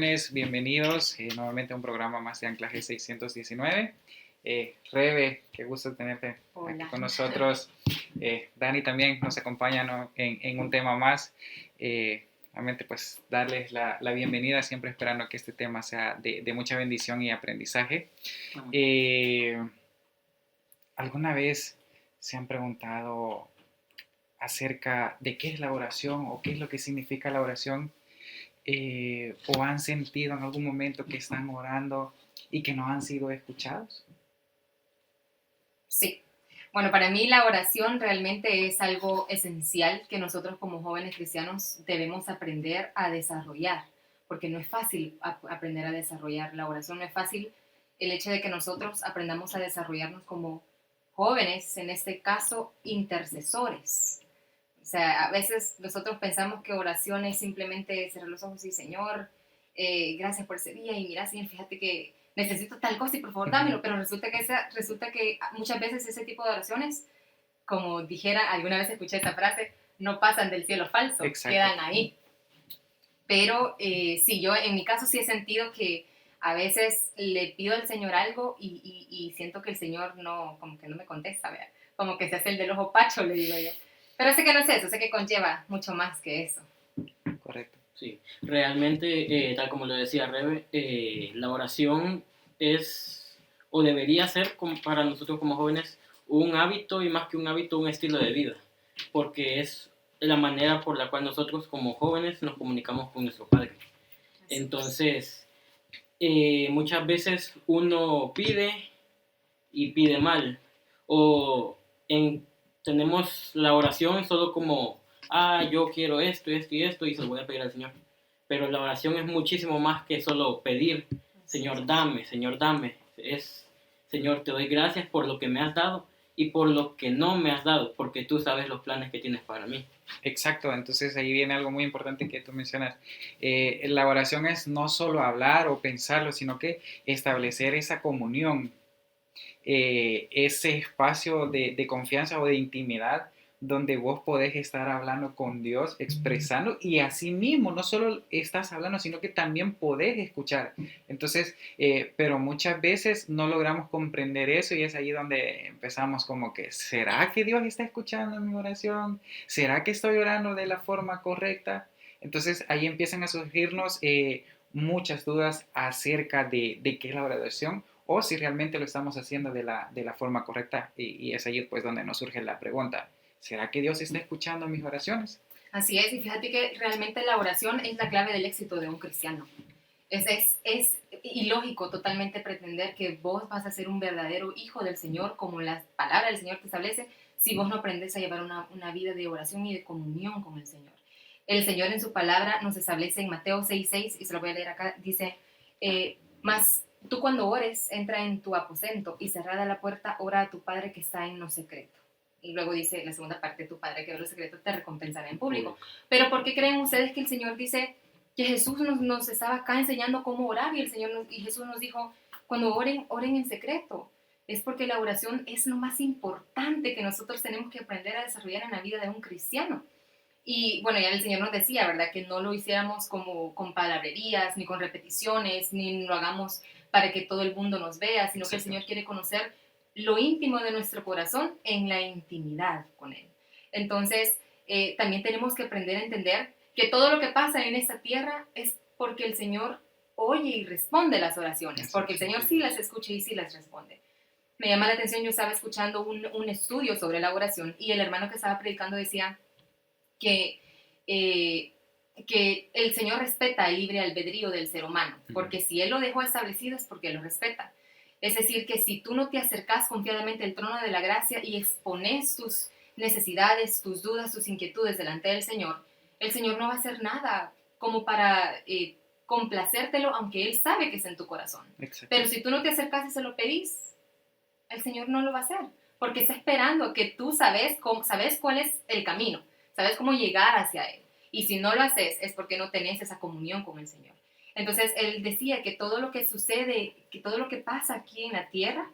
jóvenes? Bienvenidos nuevamente a un programa más de Anclaje 619. Rebe, qué gusto tenerte Hola. aquí con nosotros. Dani también nos acompaña, ¿no? en un tema más. Realmente pues darles la bienvenida, siempre esperando que este tema sea de mucha bendición y aprendizaje. ¿Alguna vez se han preguntado acerca de qué es la oración o qué es lo que significa la oración? ¿O han sentido en algún momento que están orando y que no han sido escuchados? Sí. Bueno, para mí la oración realmente es algo esencial que nosotros como jóvenes cristianos debemos aprender a desarrollar, porque no es fácil aprender a desarrollar la oración, no es fácil el hecho de que nosotros aprendamos a desarrollarnos como jóvenes, en este caso intercesores. O sea, a veces nosotros pensamos que oración es simplemente cerrar los ojos y Señor, gracias por ese día y mira, Señor, fíjate que necesito tal cosa y por favor dámelo, pero resulta que muchas veces ese tipo de oraciones, como dijera, alguna vez escuché esta frase, no pasan del cielo falso, Exacto. quedan ahí. Pero sí, yo en mi caso sí he sentido que a veces le pido al Señor algo y siento que el Señor no, como que no me contesta, ¿verdad? Como que se hace el del ojo pacho, le digo yo. Pero sé que no es eso, sé que conlleva mucho más que eso. Correcto. Sí, realmente, tal como lo decía Rebe, la oración es o debería ser para nosotros como jóvenes un hábito y más que un hábito, un estilo de vida, porque es la manera por la cual nosotros como jóvenes nos comunicamos con nuestro Padre. Entonces, muchas veces uno pide y pide mal, o tenemos la oración solo como yo quiero esto, esto y esto, y se lo voy a pedir al Señor. Pero la oración es muchísimo más que solo pedir, Señor, dame, Señor, dame. Es, Señor, te doy gracias por lo que me has dado y por lo que no me has dado, porque tú sabes los planes que tienes para mí. Exacto, entonces ahí viene algo muy importante que tú mencionas. La oración es no solo hablar o pensarlo, sino que establecer esa comunión, ese espacio de confianza o de intimidad donde vos podés estar hablando con Dios, expresando, y así mismo no solo estás hablando, sino que también podés escuchar. Entonces, pero muchas veces no logramos comprender eso y es ahí donde empezamos como que, ¿será que Dios está escuchando mi oración? ¿Será que estoy orando de la forma correcta? Entonces ahí empiezan a surgirnos muchas dudas acerca de qué es la oración o si realmente lo estamos haciendo de la forma correcta, y es ahí pues donde nos surge la pregunta, ¿será que Dios está escuchando mis oraciones? Así es, y fíjate que realmente la oración es la clave del éxito de un cristiano. Es ilógico totalmente pretender que vos vas a ser un verdadero hijo del Señor, como la palabra del Señor te establece, si vos no aprendes a llevar una vida de oración y de comunión con el Señor. El Señor en su palabra nos establece en Mateo 6:6, y se lo voy a leer acá, dice, mas tú cuando ores, entra en tu aposento y cerrada la puerta, ora a tu Padre que está en lo secreto. Y luego dice la segunda parte, tu Padre que ve lo secreto te recompensará en público. Pero ¿por qué creen ustedes que el Señor dice que Jesús nos estaba acá enseñando cómo orar y Jesús nos dijo, cuando oren, oren en secreto? Es porque la oración es lo más importante que nosotros tenemos que aprender a desarrollar en la vida de un cristiano. Y bueno, ya el Señor nos decía, ¿verdad? Que no lo hiciéramos como con palabrerías, ni con repeticiones, ni lo hagamos para que todo el mundo nos vea, sino que el Señor quiere conocer lo íntimo de nuestro corazón en la intimidad con Él. Entonces, también tenemos que aprender a entender que todo lo que pasa en esta tierra es porque el Señor oye y responde las oraciones, porque el Señor sí las escucha y sí las responde. Me llama la atención, yo estaba escuchando un estudio sobre la oración y el hermano que estaba predicando decía que, que el Señor respeta el libre albedrío del ser humano, porque si Él lo dejó establecido es porque lo respeta. Es decir, que si tú no te acercas confiadamente al trono de la gracia y expones tus necesidades, tus dudas, tus inquietudes delante del Señor, el Señor no va a hacer nada como para complacértelo, aunque Él sabe que es en tu corazón. Exacto. Pero si tú no te acercas y se lo pedís, el Señor no lo va a hacer, porque está esperando que tú sabes cuál es el camino, sabes cómo llegar hacia Él. Y si no lo haces es porque no tenés esa comunión con el Señor. Entonces, Él decía que todo lo que sucede, que todo lo que pasa aquí en la tierra,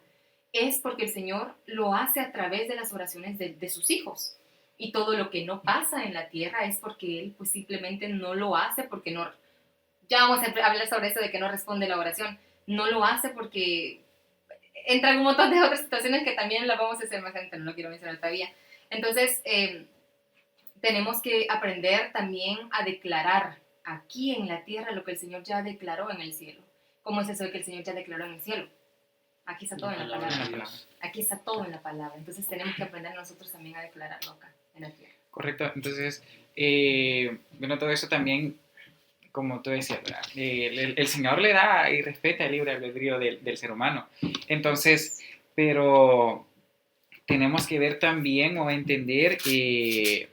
es porque el Señor lo hace a través de las oraciones de sus hijos. Y todo lo que no pasa en la tierra es porque Él pues simplemente no lo hace, porque no ya vamos a hablar sobre eso de que no responde la oración. No lo hace porque entran un montón de otras situaciones que también las vamos a hacer más adelante, no lo quiero mencionar todavía. Entonces, tenemos que aprender también a declarar aquí en la tierra lo que el Señor ya declaró en el cielo. ¿Cómo es eso de que el Señor ya declaró en el cielo? Aquí está todo en la palabra. Aquí está todo en la palabra. Entonces tenemos que aprender nosotros también a declararlo acá en la tierra. Correcto. Entonces, bueno, todo eso también, como tú decías, ¿verdad? El Señor le da y respeta el libre albedrío del ser humano. Entonces, pero tenemos que ver también o entender que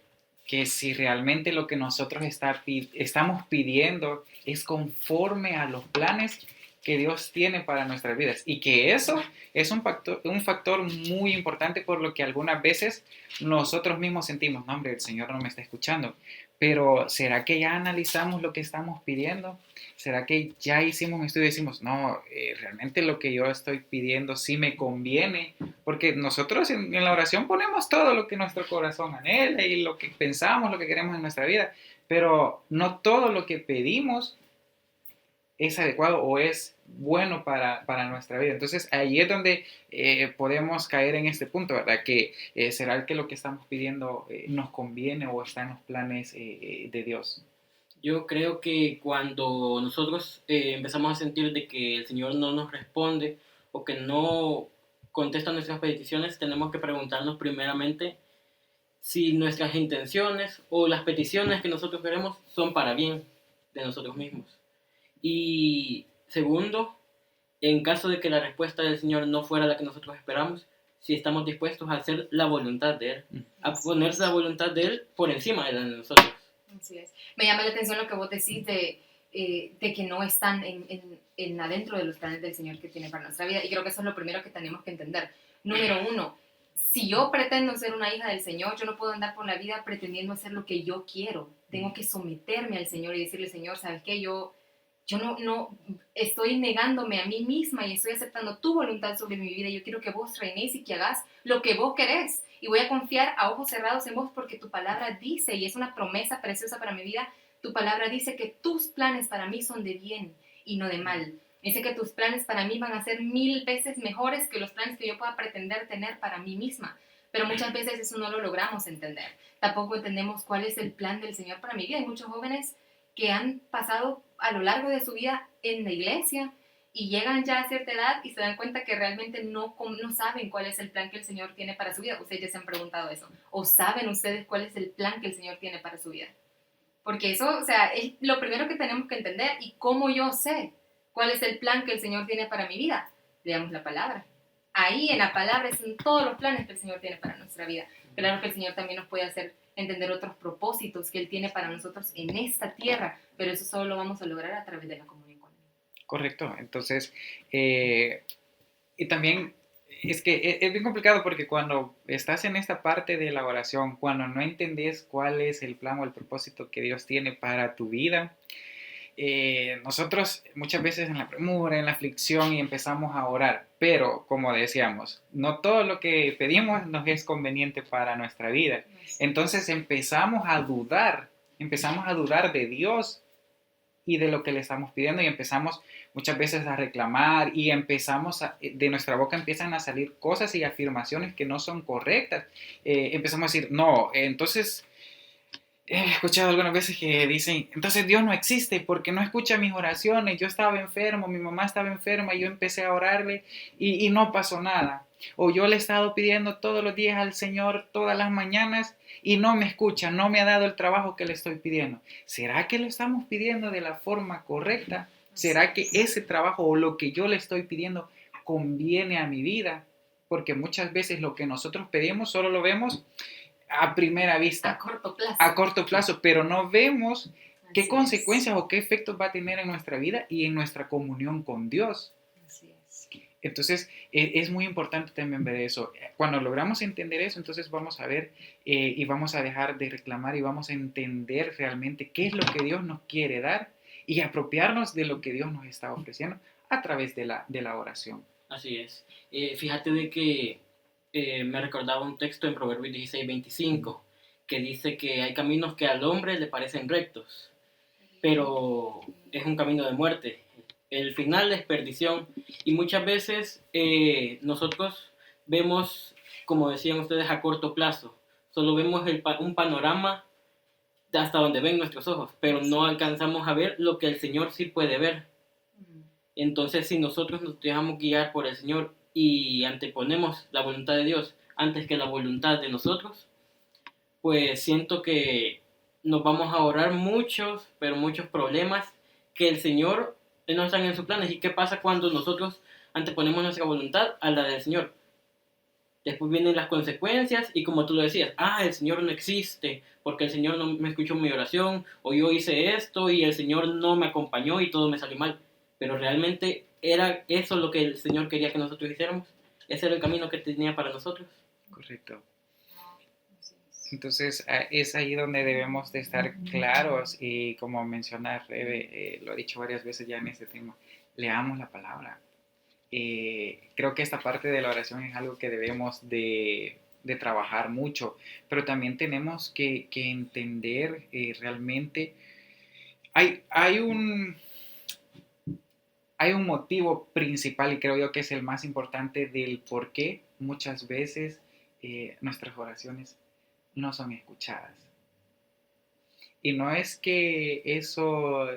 si realmente lo que nosotros estamos pidiendo es conforme a los planes que Dios tiene para nuestras vidas, y que eso es un factor muy importante, por lo que algunas veces nosotros mismos sentimos, no, hombre, el Señor no me está escuchando. Pero ¿será que ya analizamos lo que estamos pidiendo? ¿Será que ya hicimos un estudio y decimos, no, realmente lo que yo estoy pidiendo sí me conviene? Porque nosotros en la oración ponemos todo lo que nuestro corazón anhela y lo que pensamos, lo que queremos en nuestra vida, pero no todo lo que pedimos es adecuado o es bueno para nuestra vida. Entonces ahí es donde podemos caer en este punto, ¿verdad? Que será que lo que estamos pidiendo nos conviene o está en los planes de Dios. Yo creo que cuando nosotros empezamos a sentir de que el Señor no nos responde o que no contesta nuestras peticiones, tenemos que preguntarnos primeramente si nuestras intenciones o las peticiones que nosotros queremos son para bien de nosotros mismos. Y segundo, en caso de que la respuesta del Señor no fuera la que nosotros esperamos, si estamos dispuestos a hacer la voluntad de Él, a poner la voluntad de Él por encima de la de nosotros. Así es. Me llama la atención lo que vos decís de que no están en adentro de los planes del Señor que tiene para nuestra vida. Y creo que eso es lo primero que tenemos que entender. Número uno, si yo pretendo ser una hija del Señor, yo no puedo andar por la vida pretendiendo hacer lo que yo quiero. Tengo que someterme al Señor y decirle, Señor, ¿sabes qué? Yo no estoy negándome a mí misma y estoy aceptando tu voluntad sobre mi vida. Yo quiero que vos reines y que hagas lo que vos querés. Y voy a confiar a ojos cerrados en vos porque tu palabra dice, y es una promesa preciosa para mi vida, tu palabra dice que tus planes para mí son de bien y no de mal. Dice que tus planes para mí van a ser 1000 veces mejores que los planes que yo pueda pretender tener para mí misma. Pero muchas veces eso no lo logramos entender. Tampoco entendemos cuál es el plan del Señor para mi vida. Hay muchos jóvenes que han pasado a lo largo de su vida en la iglesia y llegan ya a cierta edad y se dan cuenta que realmente no saben cuál es el plan que el Señor tiene para su vida. Ustedes ya se han preguntado eso. ¿O saben ustedes cuál es el plan que el Señor tiene para su vida? Porque eso, o sea, es lo primero que tenemos que entender. ¿Y cómo yo sé cuál es el plan que el Señor tiene para mi vida? Leamos la palabra. Ahí en la palabra están todos los planes que el Señor tiene para nuestra vida. Claro que el Señor también nos puede hacer entender otros propósitos que Él tiene para nosotros en esta tierra, pero eso solo lo vamos a lograr a través de la comunión con Él. Correcto. Entonces, y también es que es bien complicado porque cuando estás en esta parte de la oración, cuando no entendés cuál es el plan o el propósito que Dios tiene para tu vida, nosotros muchas veces en la premura, en la aflicción, y empezamos a orar, pero como decíamos, no todo lo que pedimos nos es conveniente para nuestra vida. Entonces empezamos a dudar de Dios y de lo que le estamos pidiendo, y empezamos muchas veces a reclamar, y de nuestra boca empiezan a salir cosas y afirmaciones que no son correctas. Empezamos a decir, no, entonces he escuchado algunas veces que dicen, entonces Dios no existe porque no escucha mis oraciones. Yo estaba enfermo, mi mamá estaba enferma y yo empecé a orarle y no pasó nada. O yo le he estado pidiendo todos los días al Señor, todas las mañanas, y no me escucha, no me ha dado el trabajo que le estoy pidiendo. ¿Será que lo estamos pidiendo de la forma correcta? ¿Será que ese trabajo o lo que yo le estoy pidiendo conviene a mi vida? Porque muchas veces lo que nosotros pedimos solo lo vemos a primera vista, a corto plazo, pero no vemos qué consecuencias o qué efectos va a tener en nuestra vida y en nuestra comunión con Dios. Así es. Entonces, es muy importante también ver eso. Cuando logramos entender eso, entonces vamos a ver y vamos a dejar de reclamar y vamos a entender realmente qué es lo que Dios nos quiere dar y apropiarnos de lo que Dios nos está ofreciendo a través de la oración. Así es. Fíjate de que me recordaba un texto en Proverbios 16:25 que dice que hay caminos que al hombre le parecen rectos, pero es un camino de muerte. El final es perdición. Y muchas veces nosotros vemos, como decían ustedes, a corto plazo. Solo vemos un panorama hasta donde ven nuestros ojos, pero no alcanzamos a ver lo que el Señor sí puede ver. Entonces, si nosotros nos dejamos guiar por el Señor y anteponemos la voluntad de Dios antes que la voluntad de nosotros, pues siento que nos vamos a ahorrar muchos, pero muchos problemas que el Señor no están en sus planes. ¿Y qué pasa cuando nosotros anteponemos nuestra voluntad a la del Señor? Después vienen las consecuencias y como tú lo decías, el Señor no existe porque el Señor no me escuchó mi oración, o yo hice esto y el Señor no me acompañó y todo me salió mal. Pero realmente era eso lo que el Señor quería que nosotros hiciéramos. Ese era el camino que tenía para nosotros. Correcto. Entonces es ahí donde debemos de estar claros y como menciona Rebe, lo he dicho varias veces ya en este tema, leamos la palabra. Creo que esta parte de la oración es algo que debemos de trabajar mucho, pero también tenemos que entender realmente, hay un motivo principal y creo yo que es el más importante del por qué muchas veces nuestras oraciones no son escuchadas. Y no es que eso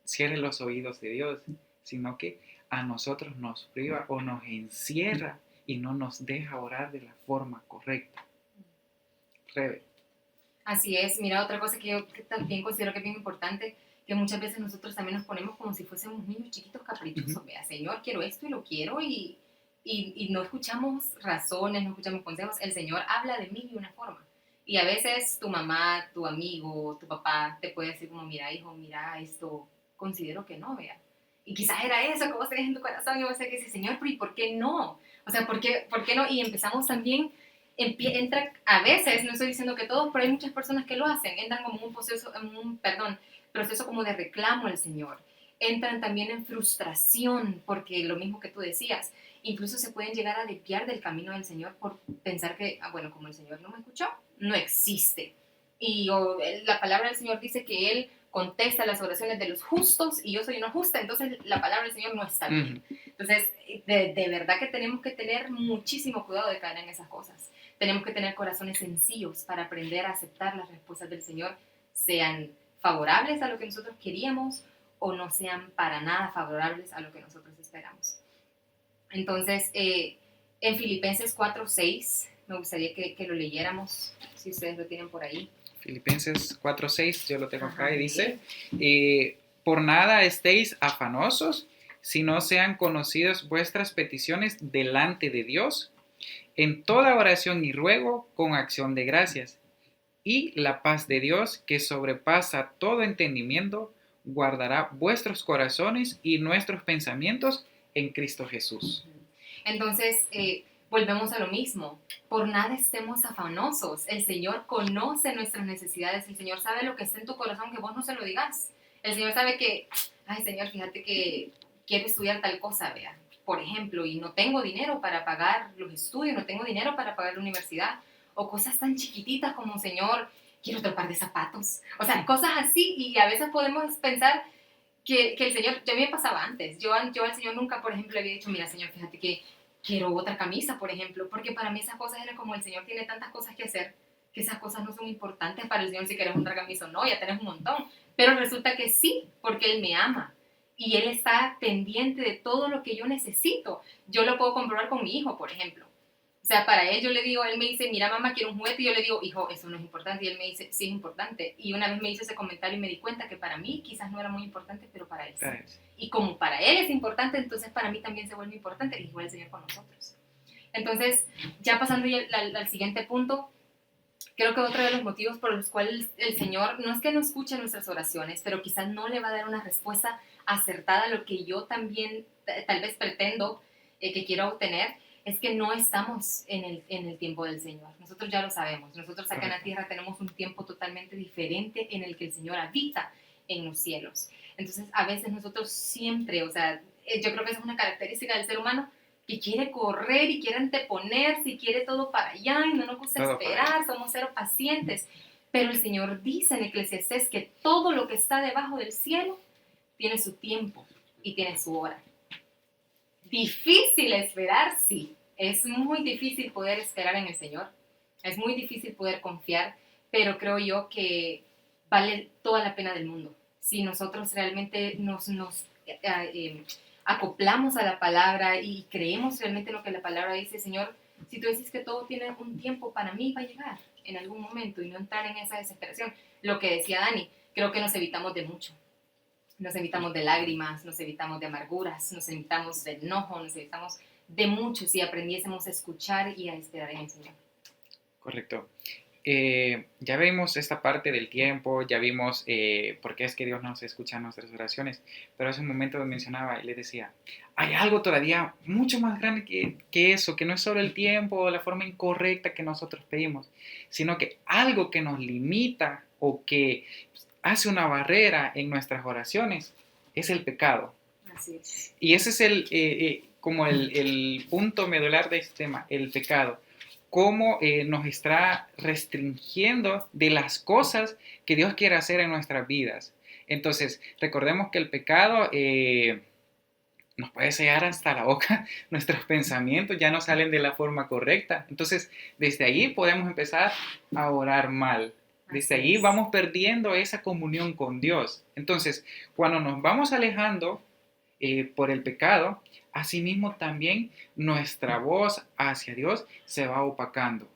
cierre los oídos de Dios, sino que a nosotros nos priva o nos encierra y no nos deja orar de la forma correcta. Rebe. Así es. Mira, otra cosa que yo también considero que es bien importante, que muchas veces nosotros también nos ponemos como si fuésemos niños chiquitos caprichosos. Vea, Señor, quiero esto y lo quiero y no escuchamos razones, no escuchamos consejos. El Señor habla de mí de una forma. Y a veces tu mamá, tu amigo, tu papá te puede decir como, mira, hijo, mira, esto considero que no, vea. Y quizás era eso que vos tenés en tu corazón y vos tenés que decir, Señor, pero ¿y por qué no? O sea, ¿por qué no? Y empezamos también, entra, a veces, no estoy diciendo que todos, pero hay muchas personas que lo hacen, entran como proceso como de reclamo al Señor. Entran también en frustración, porque lo mismo que tú decías, incluso se pueden llegar a desviar del camino del Señor por pensar que, bueno, como el Señor no me escuchó, no existe. Y la palabra del Señor dice que Él contesta las oraciones de los justos y yo soy una justa, entonces la palabra del Señor no está bien. Entonces, de verdad que tenemos que tener muchísimo cuidado de caer en esas cosas. Tenemos que tener corazones sencillos para aprender a aceptar las respuestas del Señor, sean favorables a lo que nosotros queríamos o no sean para nada favorables a lo que nosotros esperamos. Entonces, en Filipenses 4:6, me gustaría que lo leyéramos, si ustedes lo tienen por ahí. Filipenses 4:6, yo lo tengo acá y dice, por nada estéis afanosos, si no sean conocidas vuestras peticiones delante de Dios, en toda oración y ruego con acción de gracias. Y la paz de Dios, que sobrepasa todo entendimiento, guardará vuestros corazones y nuestros pensamientos en Cristo Jesús. Entonces, volvemos a lo mismo. Por nada estemos afanosos. El Señor conoce nuestras necesidades. El Señor sabe lo que está en tu corazón, que vos no se lo digas. El Señor sabe que, Señor, fíjate que quiero estudiar tal cosa, vea, por ejemplo, y no tengo dinero para pagar los estudios, no tengo dinero para pagar la universidad, o cosas tan chiquititas como, Señor, quiero otro par de zapatos. O sea, cosas así, y a veces podemos pensar que el Señor, ya me pasaba antes, yo al Señor nunca, por ejemplo, le había dicho, mira, Señor, fíjate que quiero otra camisa, por ejemplo, porque para mí esas cosas eran como el Señor tiene tantas cosas que hacer, que esas cosas no son importantes para el Señor si quieres otra camisa o no, ya tenés un montón, pero resulta que sí, porque Él me ama, y Él está pendiente de todo lo que yo necesito. Yo lo puedo comprobar con mi hijo, por ejemplo. O sea, para él yo le digo, él me dice, mira mamá, quiero un juguete, y yo le digo, hijo, eso no es importante, y él me dice, sí es importante, y una vez me hizo ese comentario y me di cuenta que para mí quizás no era muy importante, pero para él sí. Y como para él es importante, entonces para mí también se vuelve importante, y igual el Señor con nosotros. Entonces, ya pasando ya al siguiente punto, creo que otro de los motivos por los cuales el Señor no es que no escuche nuestras oraciones, pero quizás no le va a dar una respuesta acertada a lo que yo también tal vez pretendo que quiero obtener, es que no estamos en el tiempo del Señor. Nosotros ya lo sabemos. Nosotros acá en la tierra tenemos un tiempo totalmente diferente en el que el Señor habita en los cielos. Entonces, a veces nosotros siempre, o sea, yo creo que esa es una característica del ser humano, que quiere correr y quiere anteponerse y quiere todo para allá y no nos gusta esperar, somos cero pacientes. Pero el Señor dice en Eclesiastés que todo lo que está debajo del cielo tiene su tiempo y tiene su hora. Difícil esperar, sí. Es muy difícil poder esperar en el Señor. Es muy difícil poder confiar, pero creo yo que vale toda la pena del mundo. Si nosotros realmente nos acoplamos a la palabra y creemos realmente lo que la palabra dice, Señor, si tú dices que todo tiene un tiempo, para mí va a llegar en algún momento y no entrar en esa desesperación. Lo que decía Dani, creo que nos evitamos de mucho. Nos evitamos de lágrimas, nos evitamos de amarguras, nos evitamos de enojo, nos evitamos de mucho si aprendiésemos a escuchar y a esperar en el Señor. Correcto. Ya vimos esta parte del tiempo, ya vimos por qué es que Dios nos escucha nuestras oraciones, pero hace un momento mencionaba y le decía, hay algo todavía mucho más grande que eso, que no es solo el tiempo o la forma incorrecta que nosotros pedimos, sino que algo que nos limita o que hace una barrera en nuestras oraciones es el pecado. Así es. Y ese es como el punto medular de este tema, el pecado. Cómo nos está restringiendo de las cosas que Dios quiere hacer en nuestras vidas. Entonces, recordemos que el pecado nos puede sellar hasta la boca, nuestros pensamientos ya no salen de la forma correcta. Entonces, desde ahí podemos empezar a orar mal. Desde ahí vamos perdiendo esa comunión con Dios. Entonces, cuando nos vamos alejando por el pecado, asimismo también nuestra voz hacia Dios se va opacando.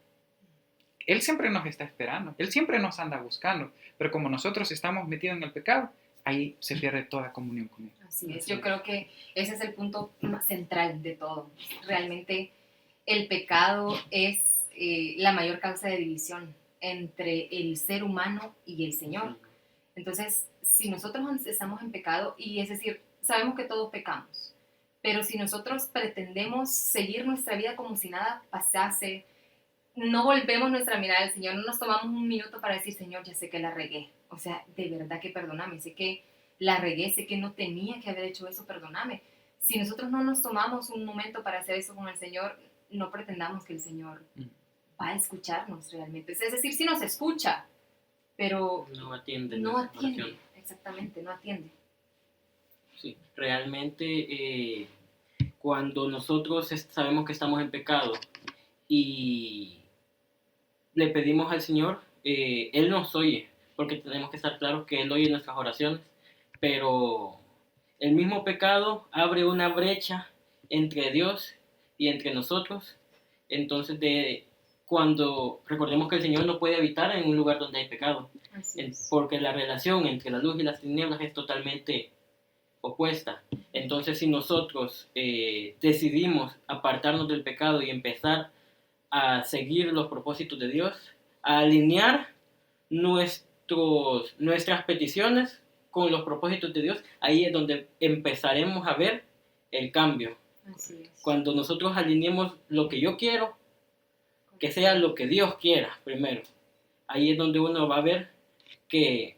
Él siempre nos está esperando, Él siempre nos anda buscando, pero como nosotros estamos metidos en el pecado, ahí se pierde toda comunión con Él. Así es, yo creo que ese es el punto más central de todo. Realmente el pecado es la mayor causa de división entre el ser humano y el Señor. Entonces, si nosotros estamos en pecado, y es decir, sabemos que todos pecamos, pero si nosotros pretendemos seguir nuestra vida como si nada pasase, no volvemos nuestra mirada al Señor, no nos tomamos un minuto para decir, Señor, ya sé que la regué, o sea, de verdad que perdóname, sé que la regué, sé que no tenía que haber hecho eso, perdóname. Si nosotros no nos tomamos un momento para hacer eso con el Señor, no pretendamos que el Señor va a escucharnos realmente. Es decir, sí nos escucha, pero no atiende. No atiende, exactamente, no atiende. Sí, realmente cuando nosotros sabemos que estamos en pecado y le pedimos al Señor, Él nos oye, porque tenemos que estar claros que Él oye nuestras oraciones, pero el mismo pecado abre una brecha entre Dios y entre nosotros. Entonces, cuando recordemos que el Señor no puede habitar en un lugar donde hay pecado, porque la relación entre la luz y las tinieblas es totalmente opuesta. Entonces, si nosotros decidimos apartarnos del pecado y empezar a seguir los propósitos de Dios, a alinear nuestras peticiones con los propósitos de Dios, ahí es donde empezaremos a ver el cambio. Así es. Cuando nosotros alineemos lo que yo quiero, que sea lo que Dios quiera primero. Ahí es donde uno va a ver que,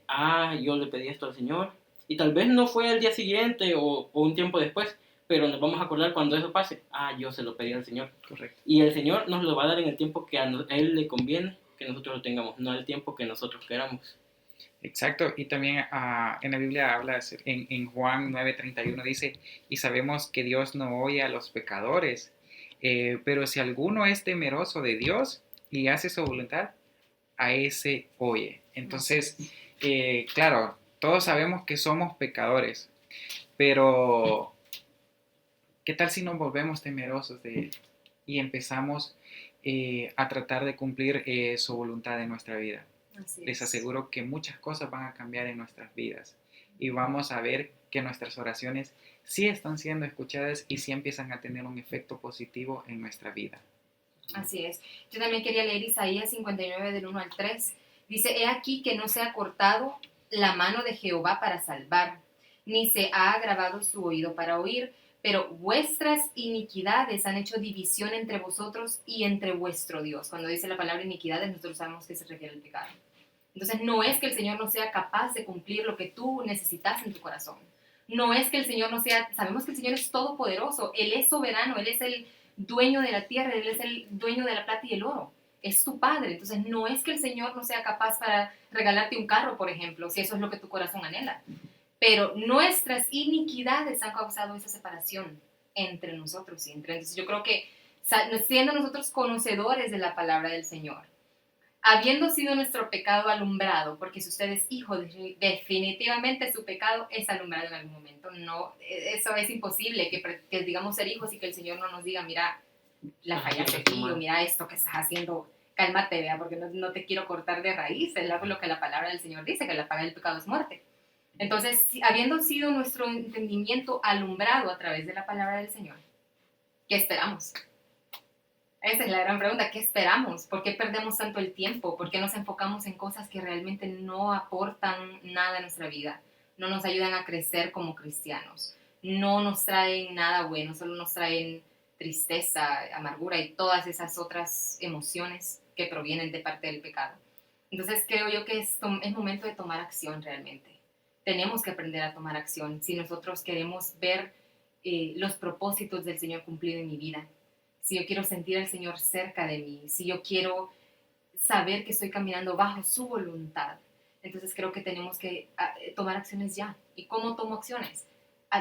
yo le pedí esto al Señor, y tal vez no fue el día siguiente o un tiempo después, pero nos vamos a acordar cuando eso pase, yo se lo pedí al Señor. Correcto. Y el Señor nos lo va a dar en el tiempo que a Él le conviene que nosotros lo tengamos, no el tiempo que nosotros queramos. Exacto, y también en la Biblia habla, en Juan 9:31 dice, y sabemos que Dios no oye a los pecadores, pero si alguno es temeroso de Dios y hace su voluntad, a ese oye. Entonces, claro, todos sabemos que somos pecadores, pero ¿qué tal si nos volvemos temerosos de Él y empezamos a tratar de cumplir su voluntad en nuestra vida? Les aseguro que muchas cosas van a cambiar en nuestras vidas y vamos a ver que nuestras oraciones sí están siendo escuchadas y sí empiezan a tener un efecto positivo en nuestra vida. Así es. Yo también quería leer Isaías 59 del 1 al 3. Dice, he aquí que no se ha cortado la mano de Jehová para salvar, ni se ha agravado su oído para oír, pero vuestras iniquidades han hecho división entre vosotros y entre vuestro Dios. Cuando dice la palabra iniquidades, nosotros sabemos que se refiere al pecado. Entonces, no es que el Señor no sea capaz de cumplir lo que tú necesitas en tu corazón. No es que el Señor no sea, sabemos que el Señor es todopoderoso, Él es soberano, Él es el dueño de la tierra, Él es el dueño de la plata y el oro. es tu Padre. Entonces no es que el Señor no sea capaz para regalarte un carro, por ejemplo, si eso es lo que tu corazón anhela. Pero nuestras iniquidades han causado esa separación entre nosotros y entre. Entonces yo creo que siendo nosotros conocedores de la palabra del Señor, habiendo sido nuestro pecado alumbrado, porque si usted es hijo, definitivamente su pecado es alumbrado en algún momento. No, eso es imposible, que digamos ser hijos y que el Señor no nos diga, mira, la fallaste aquí, o mira esto que estás haciendo, cálmate, vea, porque no te quiero cortar de raíz. Es lo que la palabra del Señor dice, que la paga del pecado es muerte. Entonces, habiendo sido nuestro entendimiento alumbrado a través de la palabra del Señor, ¿qué esperamos? Esa es la gran pregunta, ¿qué esperamos? ¿Por qué perdemos tanto el tiempo? ¿Por qué nos enfocamos en cosas que realmente no aportan nada a nuestra vida? No nos ayudan a crecer como cristianos. No nos traen nada bueno, solo nos traen tristeza, amargura y todas esas otras emociones que provienen de parte del pecado. Entonces creo yo que es momento de tomar acción realmente. Tenemos que aprender a tomar acción si nosotros queremos ver los propósitos del Señor cumplidos en mi vida. Si yo quiero sentir al Señor cerca de mí, si yo quiero saber que estoy caminando bajo su voluntad, entonces creo que tenemos que tomar acciones ya. ¿Y cómo tomo acciones?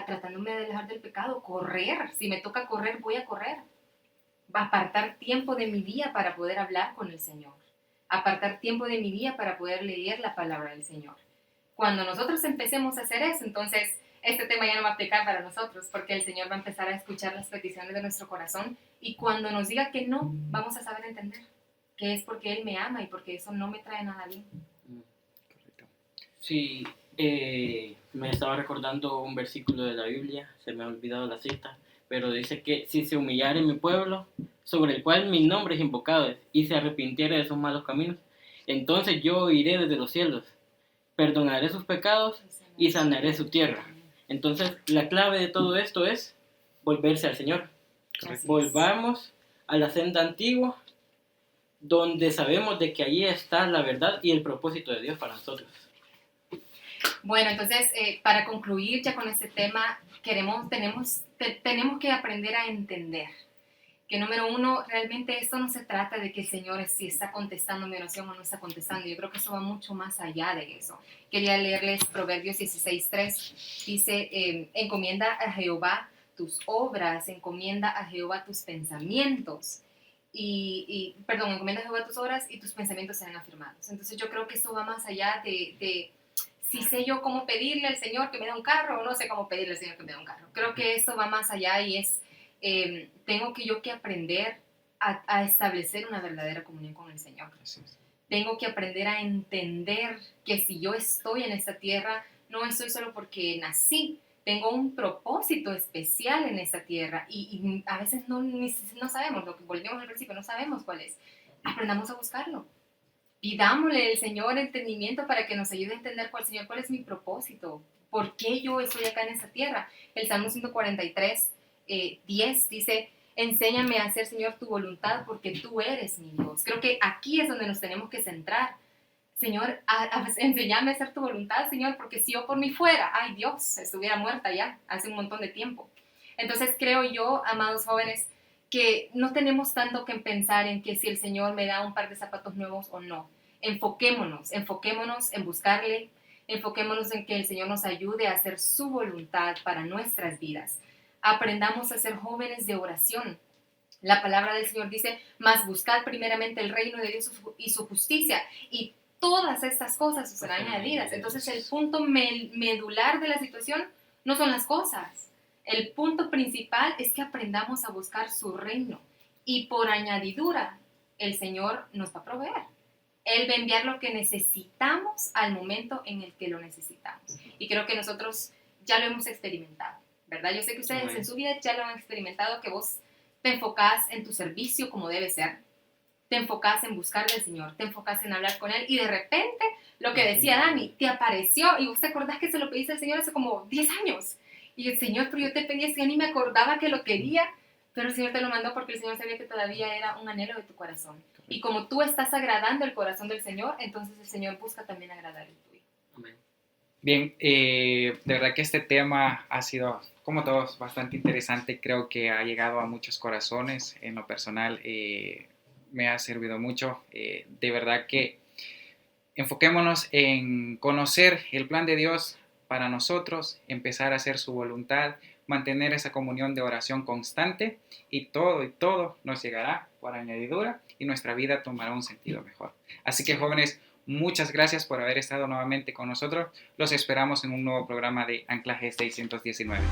Tratándome de alejar del pecado, correr. Si me toca correr, voy a correr. Apartar tiempo de mi día para poder hablar con el Señor. Apartar tiempo de mi día para poder leer la palabra del Señor. Cuando nosotros empecemos a hacer eso, entonces este tema ya no va a aplicar para nosotros, porque el Señor va a empezar a escuchar las peticiones de nuestro corazón, y cuando nos diga que no, vamos a saber entender que es porque Él me ama y porque eso no me trae nada bien. Correcto. Sí, me estaba recordando un versículo de la Biblia, se me ha olvidado la cita, pero dice que si se humillare mi pueblo, sobre el cual mi nombre es invocado, y se arrepintiere de sus malos caminos, entonces yo iré desde los cielos, perdonaré sus pecados y sanaré su tierra. Entonces, la clave de todo esto es volverse al Señor. Volvamos a la senda antigua, donde sabemos de que allí está la verdad y el propósito de Dios para nosotros. Bueno, entonces, para concluir ya con este tema, tenemos que aprender a entender que, número uno, realmente esto no se trata de que el Señor si está contestando mi oración o no está contestando. Yo creo que eso va mucho más allá de eso. Quería leerles Proverbios 16:3. Dice, encomienda a Jehová tus obras, encomienda a Jehová tus pensamientos. Encomienda a Jehová tus obras y tus pensamientos serán afirmados. Entonces yo creo que eso va más allá de si sé yo cómo pedirle al Señor que me dé un carro o no sé cómo pedirle al Señor que me dé un carro. Creo que eso va más allá y es... tengo que aprender a establecer una verdadera comunión con el Señor. Tengo que aprender a entender que si yo estoy en esta tierra, no estoy solo porque nací, tengo un propósito especial en esta tierra y a veces no sabemos, lo que volvemos al principio, no sabemos cuál es. Aprendamos a buscarlo. Pidámosle al Señor entendimiento para que nos ayude a entender cuál es mi propósito, por qué yo estoy acá en esta tierra. El Salmo 143 10 dice, enséñame a hacer, Señor, tu voluntad porque tú eres mi Dios. Creo que aquí es donde nos tenemos que centrar. Señor, enséñame a hacer tu voluntad, Señor, porque si yo por mí fuera, ay Dios, estuviera muerta ya hace un montón de tiempo. Entonces creo yo, amados jóvenes, que no tenemos tanto que pensar en que si el Señor me da un par de zapatos nuevos o no. Enfoquémonos en buscarle, enfoquémonos en que el Señor nos ayude a hacer su voluntad para nuestras vidas. Aprendamos a ser jóvenes de oración. La palabra del Señor dice, mas buscad primeramente el reino de Dios y su justicia, y todas estas cosas os serán añadidas. Entonces el punto medular de la situación no son las cosas. El punto principal es que aprendamos a buscar su reino, y por añadidura el Señor nos va a proveer. Él va a enviar lo que necesitamos al momento en el que lo necesitamos. Y creo que nosotros ya lo hemos experimentado, ¿verdad? Yo sé que ustedes en su vida ya lo han experimentado, que vos te enfocás en tu servicio como debe ser, te enfocás en buscar al Señor, te enfocás en hablar con Él, y de repente, lo que decía Dani, te apareció, y vos te acordás que se lo pediste al Señor hace como 10 años, y el Señor, pero yo te pedí esto, ya ni me acordaba que lo quería, pero el Señor te lo mandó porque el Señor sabía que todavía era un anhelo de tu corazón. Y como tú estás agradando el corazón del Señor, entonces el Señor busca también agradar el tuyo. Amén. Bien, de verdad que este tema ha sido, como todos, bastante interesante. Creo que ha llegado a muchos corazones. En lo personal, me ha servido mucho. De verdad que enfoquémonos en conocer el plan de Dios para nosotros, empezar a hacer su voluntad, mantener esa comunión de oración constante y todo nos llegará por añadidura y nuestra vida tomará un sentido mejor. Así que jóvenes, muchas gracias por haber estado nuevamente con nosotros. Los esperamos en un nuevo programa de Anclaje 619.